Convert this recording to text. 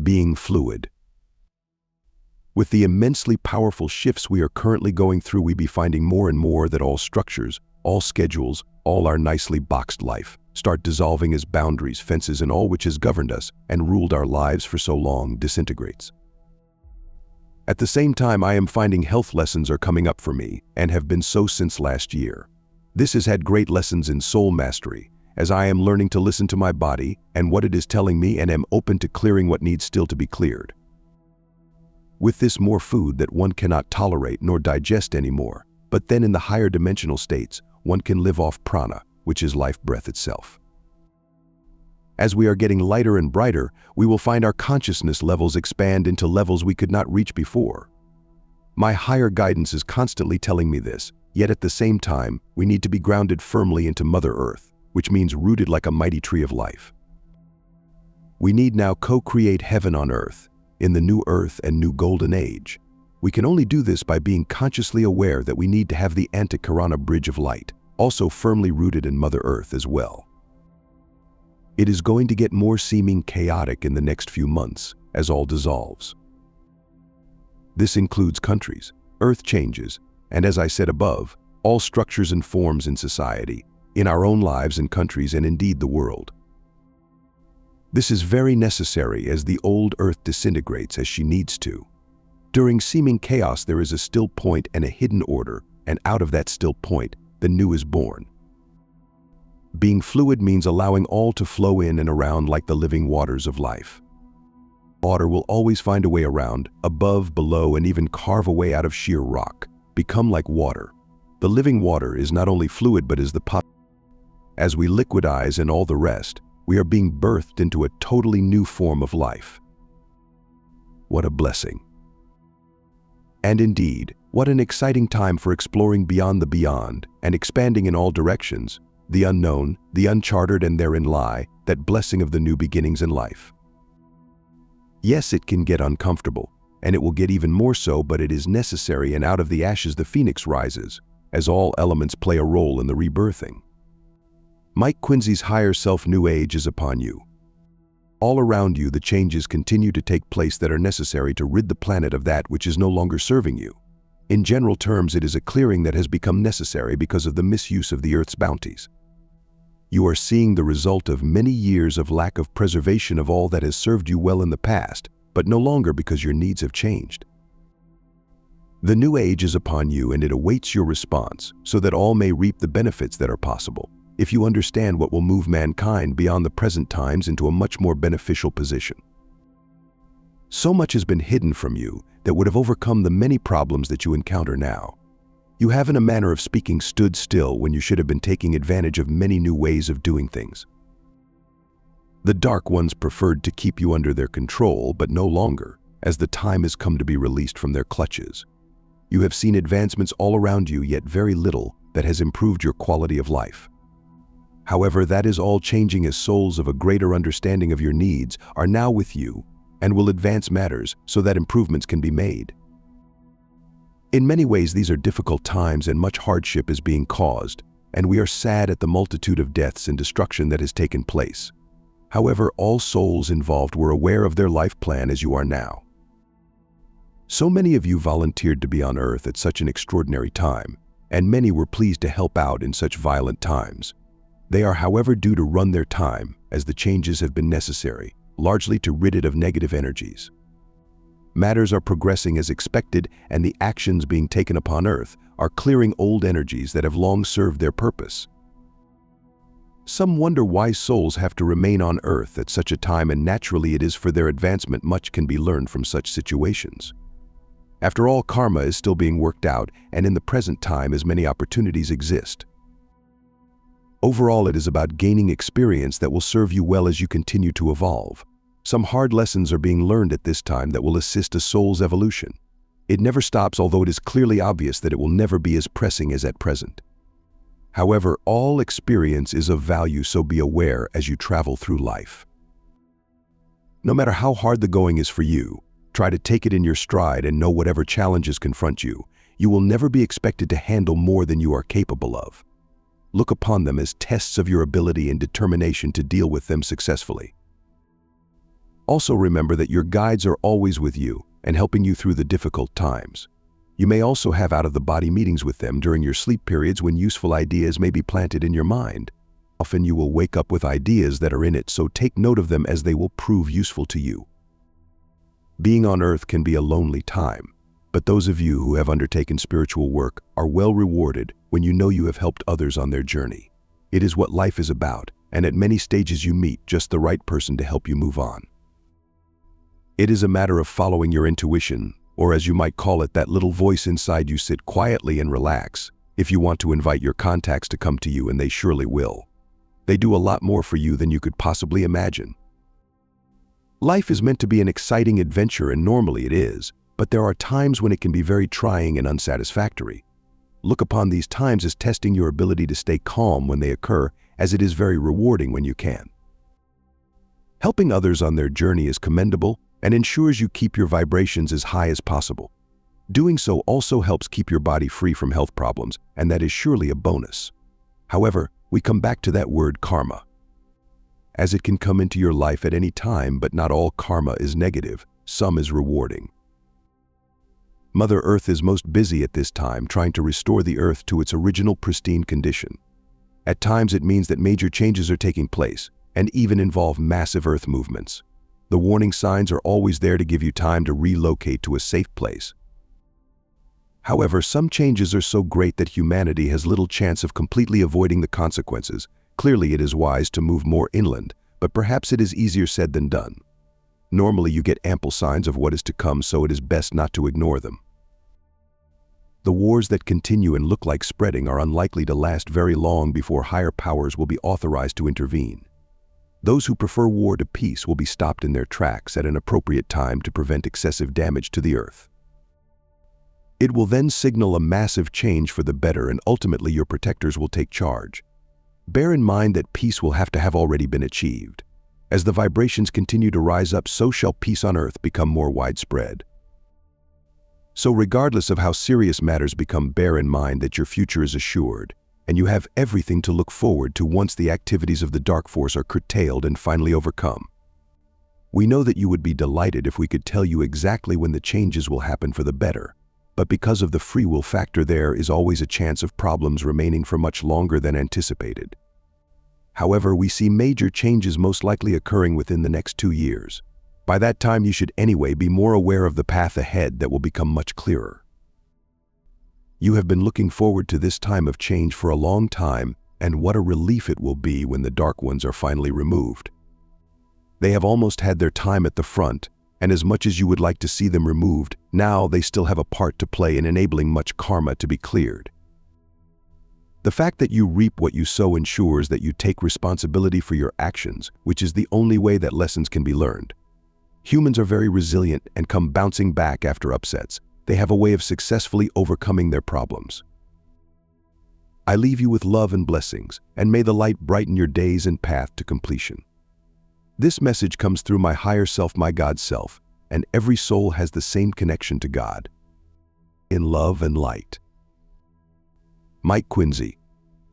being fluid. With the immensely powerful shifts we are currently going through, we be finding more and more that all structures, all schedules, all our nicely boxed life start dissolving as boundaries, fences, and all which has governed us and ruled our lives for so long disintegrates. At the same time, I am finding health lessons are coming up for me and have been so since last year. This has had great lessons in soul mastery, as I am learning to listen to my body and what it is telling me and am open to clearing what needs still to be cleared. With this more food that one cannot tolerate nor digest anymore, but then in the higher dimensional states, one can live off prana, which is life breath itself. As we are getting lighter and brighter, we will find our consciousness levels expand into levels we could not reach before. My higher guidance is constantly telling me this, yet at the same time, we need to be grounded firmly into Mother Earth, which means rooted like a mighty tree of life. We need now co-create heaven on earth, in the new earth and new golden age. We can only do this by being consciously aware that we need to have the Antikarana bridge of light, also firmly rooted in Mother Earth as well. It is going to get more seeming chaotic in the next few months as all dissolves. This includes countries, earth changes, and as I said above, all structures and forms in society, in our own lives and countries, and indeed the world. This is very necessary as the old earth disintegrates as she needs to. During seeming chaos, there is a still point and a hidden order, and out of that still point, the new is born. Being fluid means allowing all to flow in and around like the living waters of life. Water will always find a way around, above, below, and even carve a way out of sheer rock. Become like water. The living water is not only fluid but is the pot. As we liquidize and all the rest, we are being birthed into a totally new form of life. What a blessing. And indeed, what an exciting time for exploring beyond the beyond and expanding in all directions, the unknown, the uncharted, and therein lie that blessing of the new beginnings in life. Yes, it can get uncomfortable, and it will get even more so, but it is necessary, and out of the ashes the phoenix rises, as all elements play a role in the rebirthing. Mike Quincy's higher self new age is upon you. All around you the changes continue to take place that are necessary to rid the planet of that which is no longer serving you. In general terms, it is a clearing that has become necessary because of the misuse of the earth's bounties. You are seeing the result of many years of lack of preservation of all that has served you well in the past, but no longer because your needs have changed. The new age is upon you and it awaits your response so that all may reap the benefits that are possible, if you understand what will move mankind beyond the present times into a much more beneficial position. So much has been hidden from you that would have overcome the many problems that you encounter now. You have, in a manner of speaking, stood still when you should have been taking advantage of many new ways of doing things. The dark ones preferred to keep you under their control, but no longer, as the time has come to be released from their clutches. You have seen advancements all around you, yet very little that has improved your quality of life. However, that is all changing as souls of a greater understanding of your needs are now with you and will advance matters so that improvements can be made. In many ways, these are difficult times and much hardship is being caused, and we are sad at the multitude of deaths and destruction that has taken place. However, all souls involved were aware of their life plan as you are now. So many of you volunteered to be on Earth at such an extraordinary time, and many were pleased to help out in such violent times. They are, however, due to run their time, as the changes have been necessary, largely to rid it of negative energies. Matters are progressing as expected, and the actions being taken upon Earth are clearing old energies that have long served their purpose. Some wonder why souls have to remain on Earth at such a time, and naturally it is for their advancement. Much can be learned from such situations. After all, karma is still being worked out, and in the present time as many opportunities exist. Overall, it is about gaining experience that will serve you well as you continue to evolve. Some hard lessons are being learned at this time that will assist a soul's evolution. It never stops, although it is clearly obvious that it will never be as pressing as at present. However, all experience is of value, so be aware as you travel through life. No matter how hard the going is for you, try to take it in your stride and know whatever challenges confront you, you will never be expected to handle more than you are capable of. Look upon them as tests of your ability and determination to deal with them successfully. Also remember that your guides are always with you and helping you through the difficult times. You may also have out-of-the-body meetings with them during your sleep periods when useful ideas may be planted in your mind. Often you will wake up with ideas that are in it, so take note of them as they will prove useful to you. Being on earth can be a lonely time, but those of you who have undertaken spiritual work are well rewarded when you know you have helped others on their journey. It is what life is about, and at many stages you meet just the right person to help you move on. It is a matter of following your intuition, or as you might call it, that little voice inside you. Sit quietly and relax if you want to invite your contacts to come to you, and they surely will. They do a lot more for you than you could possibly imagine. Life is meant to be an exciting adventure, and normally it is, but there are times when it can be very trying and unsatisfactory. Look upon these times as testing your ability to stay calm when they occur, as it is very rewarding when you can. Helping others on their journey is commendable and ensures you keep your vibrations as high as possible. Doing so also helps keep your body free from health problems, and that is surely a bonus. However, we come back to that word karma, as it can come into your life at any time, but not all karma is negative, some is rewarding. Mother Earth is most busy at this time trying to restore the Earth to its original pristine condition. At times it means that major changes are taking place, and even involve massive Earth movements. The warning signs are always there to give you time to relocate to a safe place. However, some changes are so great that humanity has little chance of completely avoiding the consequences. Clearly, it is wise to move more inland, but perhaps it is easier said than done. Normally, you get ample signs of what is to come, so it is best not to ignore them. The wars that continue and look like spreading are unlikely to last very long before higher powers will be authorized to intervene. Those who prefer war to peace will be stopped in their tracks at an appropriate time to prevent excessive damage to the Earth. It will then signal a massive change for the better, and ultimately your protectors will take charge. Bear in mind that peace will have to have already been achieved. As the vibrations continue to rise up, so shall peace on Earth become more widespread. So regardless of how serious matters become, bear in mind that your future is assured, and you have everything to look forward to once the activities of the dark force are curtailed and finally overcome. We know that you would be delighted if we could tell you exactly when the changes will happen for the better, but because of the free will factor, there is always a chance of problems remaining for much longer than anticipated. However, we see major changes most likely occurring within the next 2 years. By that time, you should anyway be more aware of the path ahead that will become much clearer. You have been looking forward to this time of change for a long time, and what a relief it will be when the dark ones are finally removed. They have almost had their time at the front, and as much as you would like to see them removed, now they still have a part to play in enabling much karma to be cleared. The fact that you reap what you sow ensures that you take responsibility for your actions, which is the only way that lessons can be learned. Humans are very resilient and come bouncing back after upsets. They have a way of successfully overcoming their problems. I leave you with love and blessings, and may the light brighten your days and path to completion. This message comes through my higher self, my God self, and every soul has the same connection to God. In love and light. 𝐒𝐿 𝐂𝐄𝐍